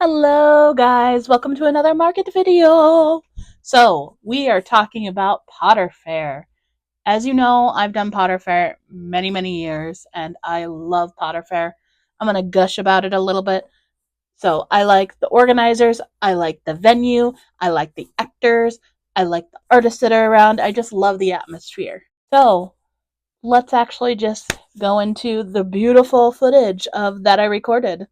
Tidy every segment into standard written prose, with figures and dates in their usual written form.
Hello guys, welcome to another market video. So we are talking about Potter Faire. As you know, I've done Potter Faire many years and I love Potter Faire. I'm going to gush about it a little bit. So I like the organizers, I like the venue, I like the actors, I like the artists that are around. I just love the atmosphere. So let's actually just go into the beautiful footage of that I recorded.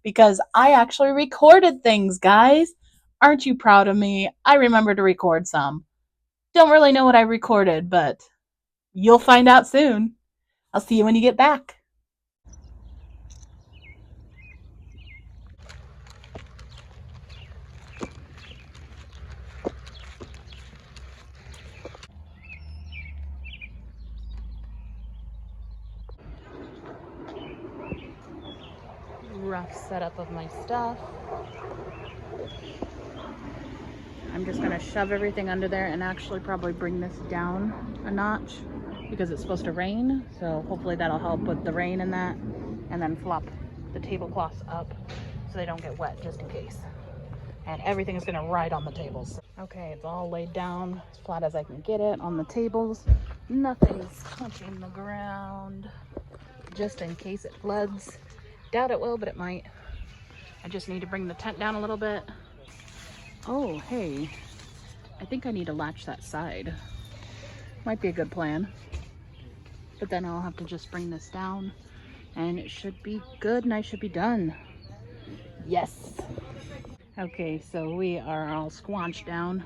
Because I actually recorded things, guys. Aren't you proud of me? I remember to record some. Don't really know what I recorded, but you'll find out soon. I'll see you when you get back. Rough setup of my stuff. I'm just going to shove everything under there and actually probably bring this down a notch because it's supposed to rain. So hopefully that'll help with the rain and that. And then flop the tablecloths up so they don't get wet just in case. And everything is going to ride on the tables. Okay, it's all laid down as flat as I can get it on the tables. Nothing's touching the ground just in case it floods. Doubt it will, but it might. I just need to bring the tent down a little bit. Oh, hey, I think I need to latch that side. Might be a good plan. But then I'll have to just bring this down and it should be good and I should be done. Yes. Okay, so we are all squanched down.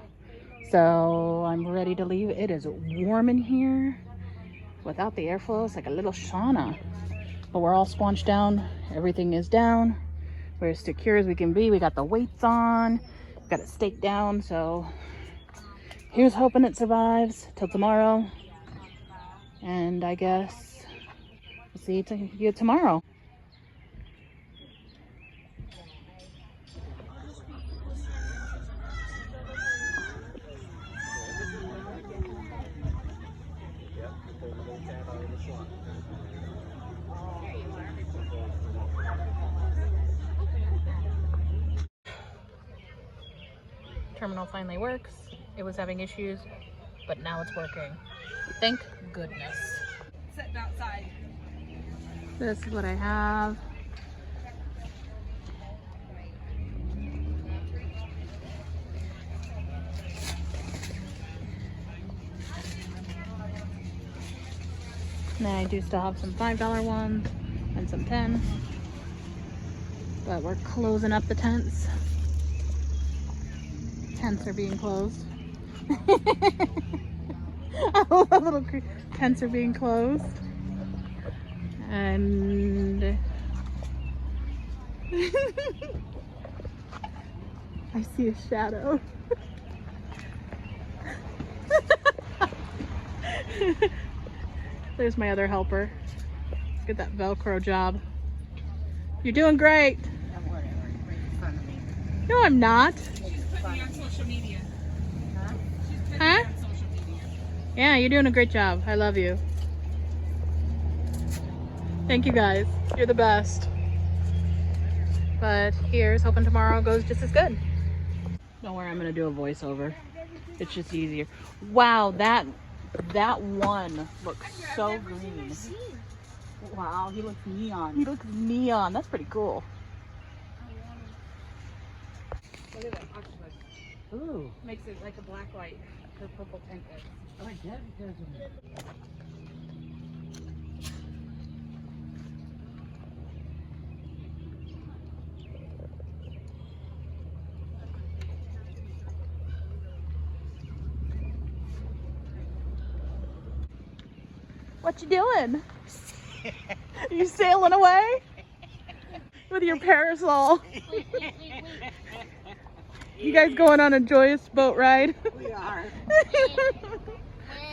So I'm ready to leave. It is warm in here. Without the airflow, it's like a little sauna. But we're all squanched down. Everything is down. We're as secure as we can be. We got the weights on. Got it staked down. So here's hoping it survives till tomorrow. And I guess we'll see you tomorrow. Terminal finally works. It was having issues, but now it's working. Thank goodness. Sitting outside. This is what I have. And then I do still have some $5 ones and some 10. But we're closing up the tents. Tents are being closed. All the little tents are being closed. And I see a shadow. There's my other helper. Get that Velcro job. You're doing great. No, I'm not. On social media. Huh? On social media. Yeah, you're doing a great job. I love you. Thank you guys. You're the best. But here's hoping tomorrow goes just as good. Don't worry, I'm gonna do a voiceover. It's just easier. Wow, that one looks so green. Wow, he looks neon. He looks neon. That's pretty cool. Look at that octopus. Ooh. Makes it like a black light. Her purple tent is. I like that because of What you doing? You sailing away? With your parasol. You guys going on a joyous boat ride? we are.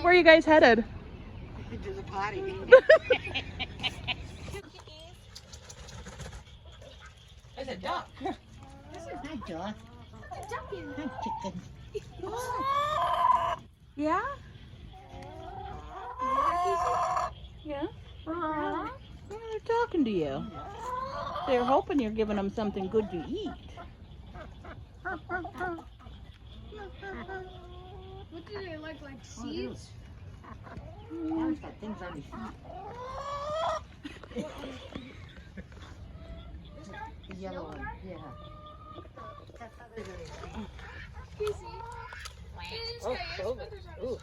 Where are you guys headed? To the potty. There's a duck. Hi, duck. Hi, chicken. Yeah? Yeah? They're talking to you. They're hoping you're giving them something good to eat. What do they like seeds? Now he's got things on his feet. The yellow one, yeah. Got feathers on his feet. Oh, Ooh.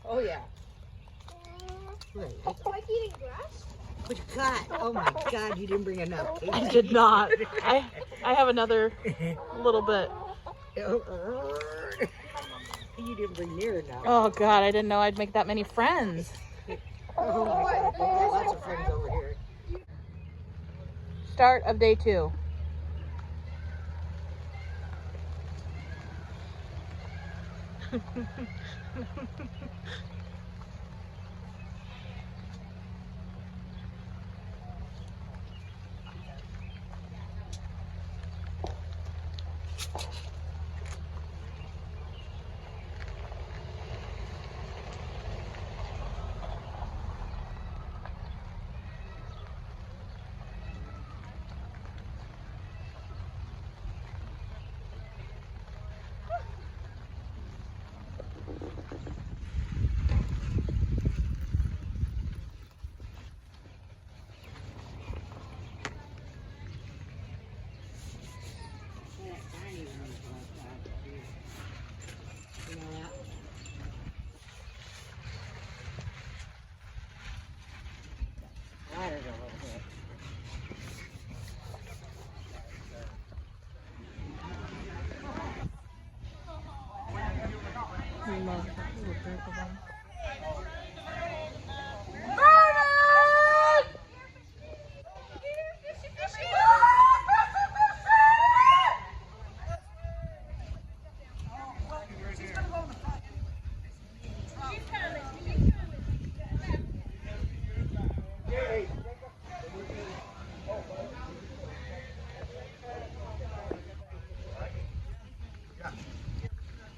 Oh yeah. Like eating grass? What you got? Oh my God, you didn't bring enough. Kate. I did not. I have another little bit. You didn't bring near enough. Oh God, I didn't know I'd make that many friends. Oh my God, we got lots of friends over here. Start of day 2.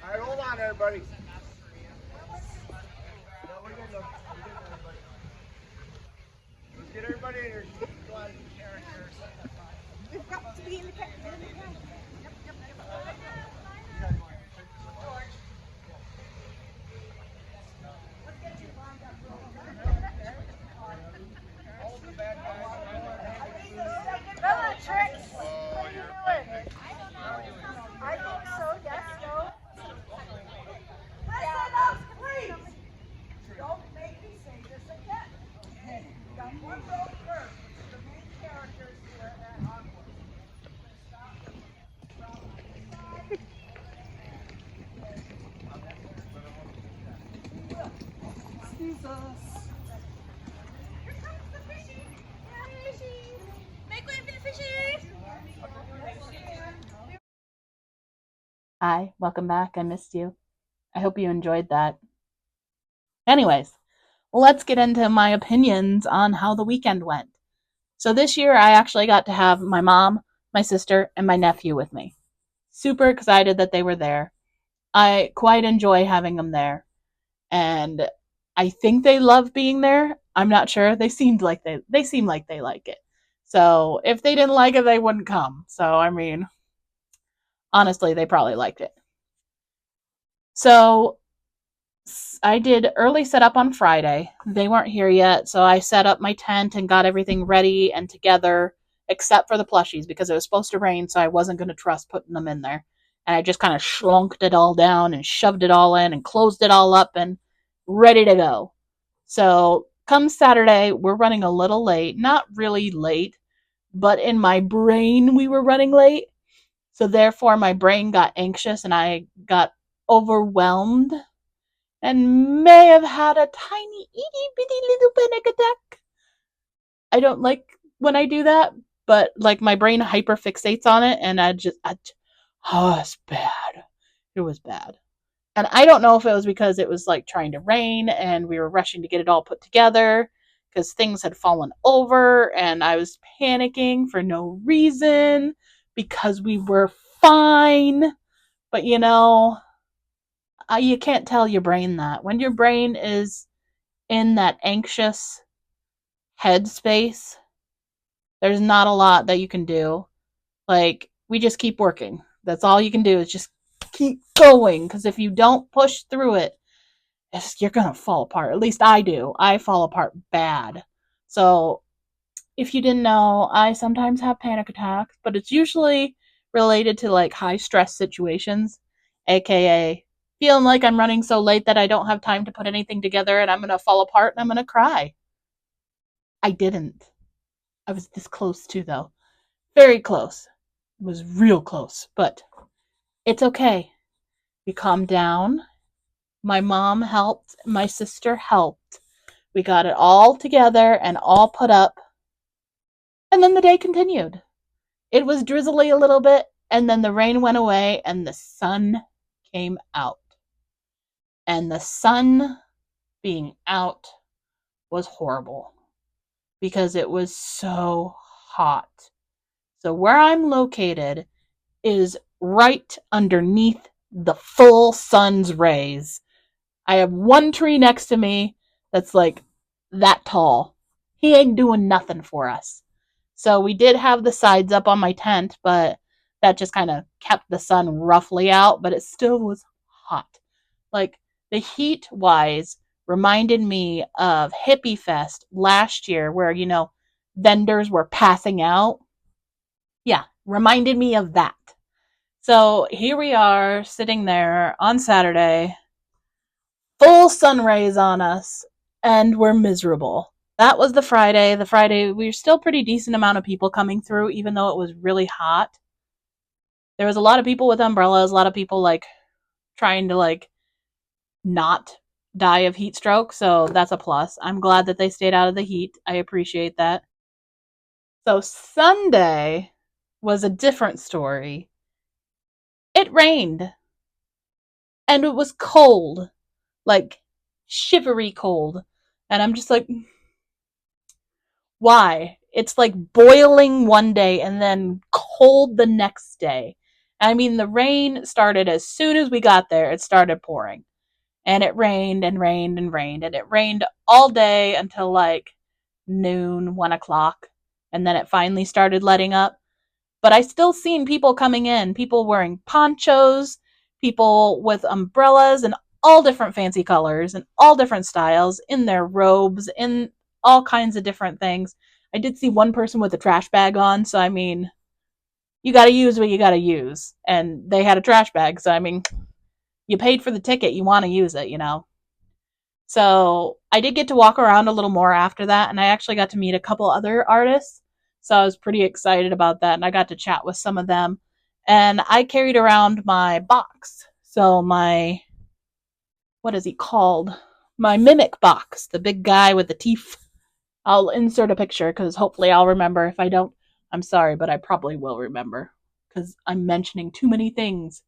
All right, hold on, everybody. Let's get everybody in here. Go ahead. We've got to be in the pen. Hi, welcome back. I missed you. I hope you enjoyed that. Anyways, let's get into my opinions on how the weekend went. So this year I actually got to have my mom, my sister, and my nephew with me. Super excited that they were there. I quite enjoy having them there. And I think they love being there. I'm not sure. They seem like they like it. So if they didn't like it, they wouldn't come. So I mean, honestly, they probably liked it. So I did early setup on Friday. They weren't here yet, so I set up my tent and got everything ready and together, except for the plushies because it was supposed to rain, so I wasn't going to trust putting them in there. And I just kind of schlunked it all down and shoved it all in and closed it all up and ready to go. So come Saturday, we're running a little late. Not really late, but in my brain we were running late. So therefore my brain got anxious and I got overwhelmed and may have had a tiny itty bitty little panic attack. I don't like when I do that, but like my brain hyperfixates on it and oh, it's bad. It was bad. And I don't know if it was because it was like trying to rain and we were rushing to get it all put together because things had fallen over and I was panicking for no reason because we were fine. But you know, you can't tell your brain that. When your brain is in that anxious headspace, there's not a lot that you can do. Like, we just keep working. That's all you can do is just keep going. Because if you don't push through it, you're going to fall apart. At least I do. I fall apart bad. So if you didn't know, I sometimes have panic attacks, but it's usually related to like high stress situations, aka feeling like I'm running so late that I don't have time to put anything together and I'm going to fall apart and I'm going to cry. I didn't. I was this close too, though. Very close. It was real close, but it's okay. We calmed down. My mom helped. My sister helped. We got it all together and all put up. And then the day continued. It was drizzly a little bit, and then the rain went away, and the sun came out. And the sun being out was horrible because it was so hot. So where I'm located is right underneath the full sun's rays. I have one tree next to me that's like that tall. He ain't doing nothing for us. So we did have the sides up on my tent, but that just kind of kept the sun roughly out, but it still was hot. Like the heat wise reminded me of Hippie Fest last year where, vendors were passing out. Yeah, reminded me of that. So here we are sitting there on Saturday, full sun rays on us, and we're miserable. That was the Friday. The Friday, we were still pretty decent amount of people coming through, even though it was really hot. There was a lot of people with umbrellas, a lot of people like trying to like not die of heat stroke, so that's a plus. I'm glad that they stayed out of the heat. I appreciate that. So Sunday was a different story. It rained. And it was cold. Like shivery cold. And I'm just like, why? It's like boiling one day and then cold the next day. I mean, the rain started as soon as we got there, it started pouring. And it rained and rained and rained. And it rained all day until like noon, 1 o'clock. And then it finally started letting up. But I still seen people coming in, people wearing ponchos, people with umbrellas and all different fancy colors and all different styles in their robes, in all kinds of different things. I did see one person with a trash bag on, so I mean, you got to use what you got to use. And they had a trash bag, so I mean, you paid for the ticket, you want to use it, So I did get to walk around a little more after that, and I actually got to meet a couple other artists. So I was pretty excited about that, and I got to chat with some of them. And I carried around my box. So what is he called? My mimic box, the big guy with the teeth. I'll insert a picture because hopefully I'll remember. If I don't, I'm sorry, but I probably will remember because I'm mentioning too many things.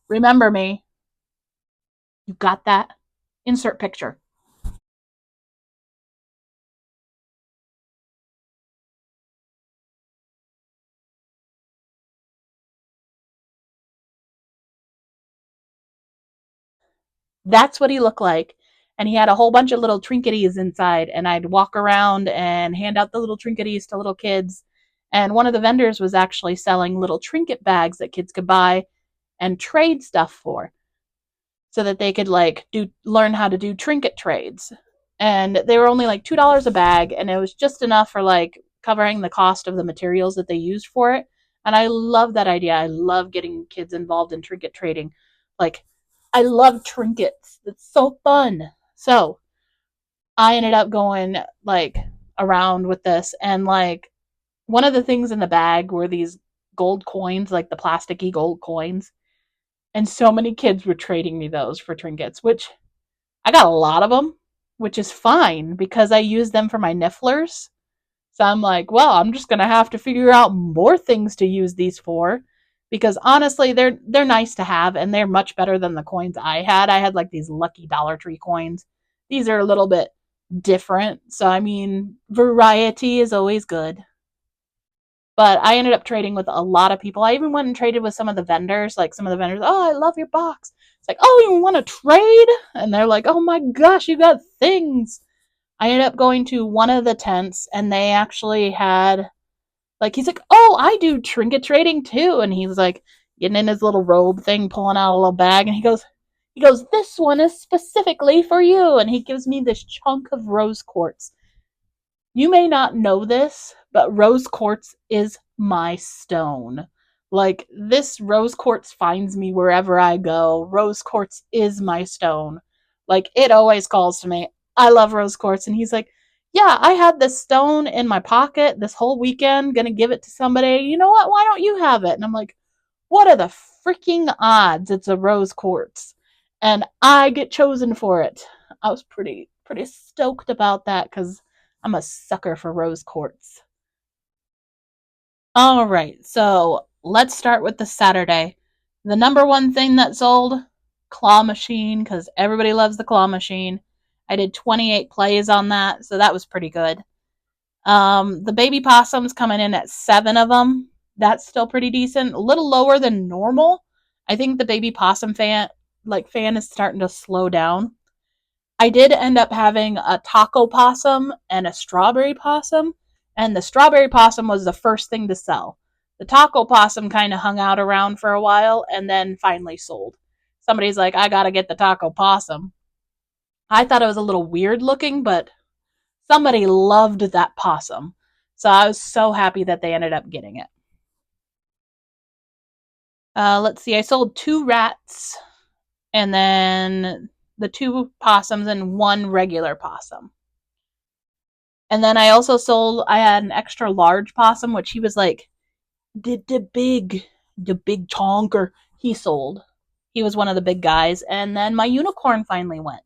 Remember me. You got that? Insert picture. That's what he looked like. And he had a whole bunch of little trinketies inside. And I'd walk around and hand out the little trinketies to little kids. And one of the vendors was actually selling little trinket bags that kids could buy and trade stuff for so that they could like learn how to do trinket trades. And they were only like $2 a bag, and it was just enough for like covering the cost of the materials that they used for it. And I love that idea. I love getting kids involved in trinket trading. Like, I love trinkets. It's so fun. So I ended up going like around with this, and like one of the things in the bag were these gold coins, like the plasticky gold coins. And so many kids were trading me those for trinkets, which I got a lot of them, which is fine because I use them for my nifflers. So I'm like, well, I'm just going to have to figure out more things to use these for because honestly, they're nice to have and they're much better than the coins I had. I had like these lucky Dollar Tree coins. These are a little bit different. So I mean, variety is always good. But I ended up trading with a lot of people. I even went and traded with some of the vendors. Like some of the vendors, oh, I love your box. It's like, oh, you want to trade? And they're like, oh my gosh, you got things. I ended up going to one of the tents, and they actually had Like, he's like, oh, I do trinket trading too. And he's like getting in his little robe thing, pulling out a little bag. And he goes, this one is specifically for you. And he gives me this chunk of rose quartz. You may not know this, but rose quartz is my stone. Like, this rose quartz finds me wherever I go. Rose quartz is my stone. Like, it always calls to me. I love rose quartz. And he's like, yeah, I had this stone in my pocket this whole weekend, gonna give it to somebody. You know what? Why don't you have it? And I'm like, what are the freaking odds it's a rose quartz? And I get chosen for it. I was pretty stoked about that because I'm a sucker for rose quartz. All right, so let's start with the Saturday. The number one thing that sold, claw machine, because everybody loves the claw machine. I did 28 plays on that, so that was pretty good. The baby possums coming in at 7 of them. That's still pretty decent. A little lower than normal. I think the baby possum fan is starting to slow down. I did end up having a taco possum and a strawberry possum, and the strawberry possum was the first thing to sell. The taco possum kind of hung out around for a while and then finally sold. Somebody's like, I gotta get the taco possum. I thought it was a little weird looking, but somebody loved that possum. So I was so happy that they ended up getting it. Let's see, I sold 2 rats and then the 2 possums and 1 regular possum. And then I also I had an extra large possum, which he was like, the big chonker. He sold. He was one of the big guys. And then my unicorn finally went.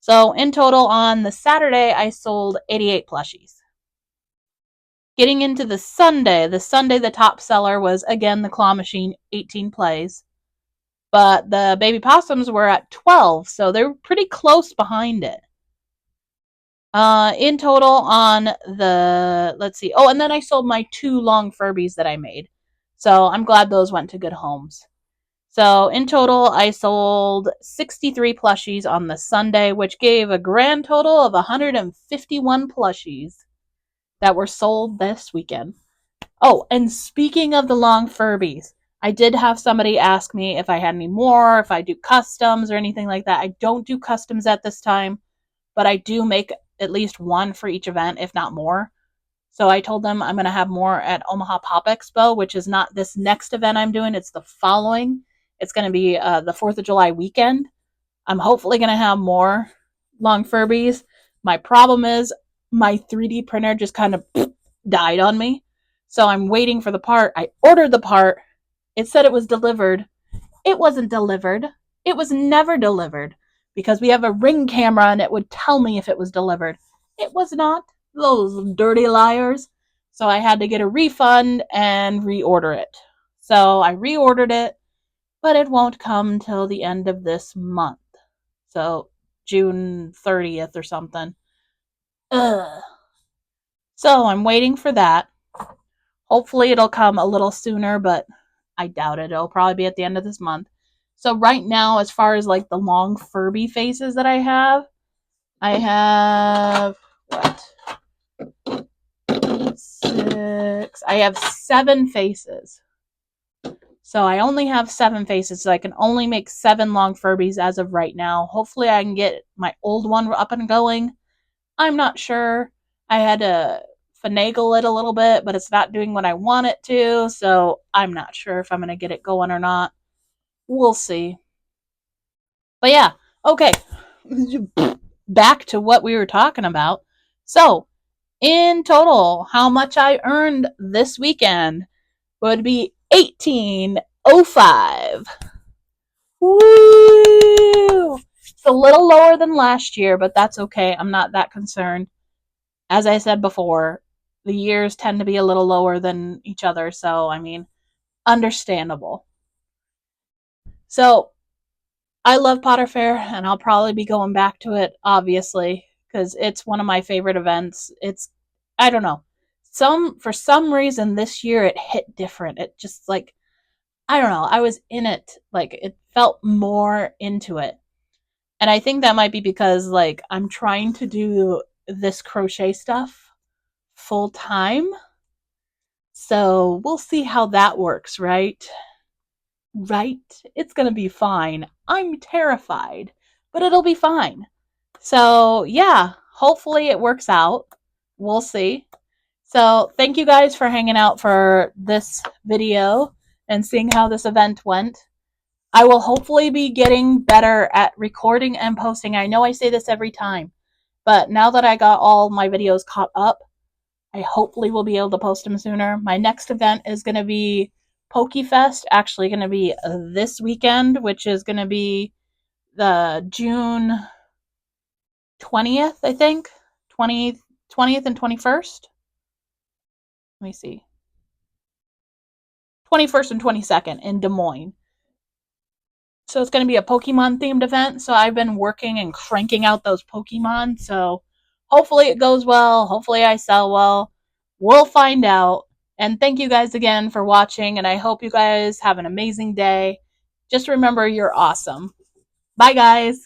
So in total on the Saturday, I sold 88 plushies. Getting into the Sunday, the top seller was, again, the claw machine, 18 plays. But the baby possums were at 12, so they were pretty close behind it. In total on the, let's see. Oh, and then I sold my 2 long Furbies that I made. So I'm glad those went to good homes. So in total, I sold 63 plushies on the Sunday, which gave a grand total of 151 plushies that were sold this weekend. Oh, and speaking of the long Furbies, I did have somebody ask me if I had any more, if I do customs or anything like that. I don't do customs at this time, but I do make at least 1 for each event, if not more. So I told them I'm going to have more at Omaha Pop Expo, which is not this next event I'm doing. It's the following. It's going to be the 4th of July weekend. I'm hopefully going to have more long Furbies. My problem is my 3D printer just kind of died on me. So I'm waiting for the part. I ordered the part. It said it was delivered. It wasn't delivered. It was never delivered because we have a Ring camera and it would tell me if it was delivered. It was not. Those dirty liars. So I had to get a refund and reorder it. So I reordered it, but it won't come till the end of this month. So June 30th or something. Ugh. So I'm waiting for that. Hopefully it'll come a little sooner, but I doubt it. It'll probably be at the end of this month. So right now, as far as like the long Furby faces that I have what? 6. I have 7 faces. So I only have 7 faces, so I can only make 7 long Furbies as of right now. Hopefully I can get my old one up and going. I'm not sure. I had to finagle it a little bit, but it's not doing what I want it to, so I'm not sure if I'm going to get it going or not. We'll see. But yeah, okay. Back to what we were talking about. So, in total, how much I earned this weekend would be $18.05. Woo! It's a little lower than last year, but that's okay. I'm not that concerned. As I said before, the years tend to be a little lower than each other, so I mean, understandable. So, I love Potter Faire, and I'll probably be going back to it, obviously, because it's one of my favorite events. I don't know. For some reason this year it hit different. It just like, I don't know. I was in it. Like, it felt more into it. And I think that might be because, like, I'm trying to do this crochet stuff full time. So we'll see how that works, right? Right? It's going to be fine. I'm terrified, but it'll be fine. So yeah, hopefully it works out. We'll see. So thank you guys for hanging out for this video and seeing how this event went. I will hopefully be getting better at recording and posting. I know I say this every time, but now that I got all my videos caught up, I hopefully will be able to post them sooner. My next event is going to be Potter Fest, actually going to be this weekend, which is going to be the June 20th, I think. 20th and 21st. Let me see. 21st and 22nd in Des Moines. So it's going to be a Pokemon themed event. So I've been working and cranking out those Pokemon. So hopefully it goes well. Hopefully I sell well. We'll find out. And thank you guys again for watching. And I hope you guys have an amazing day. Just remember, you're awesome. Bye, guys.